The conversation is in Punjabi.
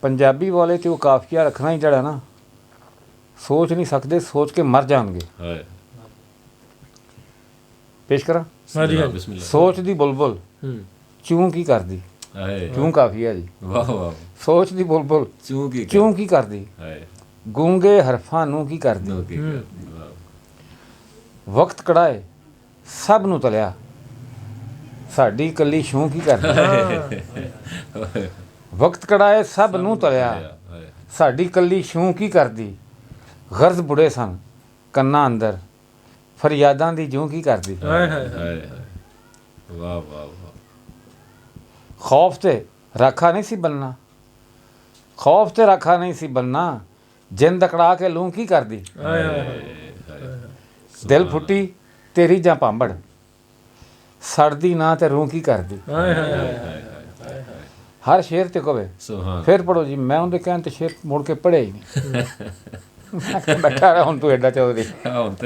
ਪੰਜਾਬੀ ਵਾਲੇ ਤੇ ਉਹ ਕਾਫੀਆ ਰੱਖਣਾ ਹੀ ਜਿਹੜਾ ਨਾ, ਸੋਚ ਨਹੀਂ ਸਕਦੇ, ਸੋਚ ਕੇ ਮਰ ਜਾਣਗੇ। ਪੇਸ਼ ਕਰਾਂ? ਸੋਚ ਦੀ ਬੁਲਬੁਲ ਚੂੰ ਕੀ ਕਰਦੀ, ਚੂੰ ਕਾਫੀਆ ਜੀ। ਸੋਚ ਦੀ ਬੁਲਬੁਲ ਚੂੰ ਕੀ ਕਰਦੀ, ਗੂੰਗੇ ਹਰਫਾਂ ਨੂੰ ਕੀ ਕਰਦੀ। ਵਕਤ ਕੜਾਏ ਸਭ ਨੂੰ ਤਲਿਆ, ਸਾਡੀ ਇਕੱਲੀ ਛੂੰ ਕੀ ਕਰਦੀ। ਵਕਤ ਕੜਾਏ ਸਭ ਨੂੰ ਤਲਿਆ, ਸਾਡੀ ਇਕੱਲੀ ਛੂੰ ਕੀ ਕਰਦੀ। ਗਰਜ਼ ਬੁੜੇ ਸਨ ਕੰਨਾਂ ਅੰਦਰ, ਫਰਿਆਦਾਂ ਦੀ ਜੂੰ ਕੀ ਕਰਦੀ। ਖੌਫ ਤੇ ਰਾਖਾ ਨਹੀਂ ਸੀ ਬਣਨਾ, ਖੌਫ ਤੇ ਰਾਖਾ ਨਹੀਂ ਸੀ ਬਣਨਾ, ਜਿੰਦ ਅਕੜਾ ਕੇ ਲੂੰ ਕੀ ਕਰਦੀ। ਦਿਲ ਫੁੱਟੀ ਤੇਰੀ ਜਾਂ ਭਾਂਬੜ, ਸੜਦੀ ਨਾ ਤੇ ਰੂੰ ਕੀ ਕਰਦੀ। ਹਰ ਸ਼ੇਰ ਤੇ ਕਵੇ ਫਿਰ ਪੜ੍ਹੋ ਜੀ। ਮੈਂ ਉਹਦੇ ਕਹਿਣ ਤੇ ਸ਼ੇਰ ਮੁੜ ਕੇ ਪੜ੍ਹਿਆ ਹੀ ਨਹੀਂ। ਬੈਠਾ ਰਿਹਾ ਹੁਣ ਤੂੰ ਐਡਾ ਚੌਧਰੀ।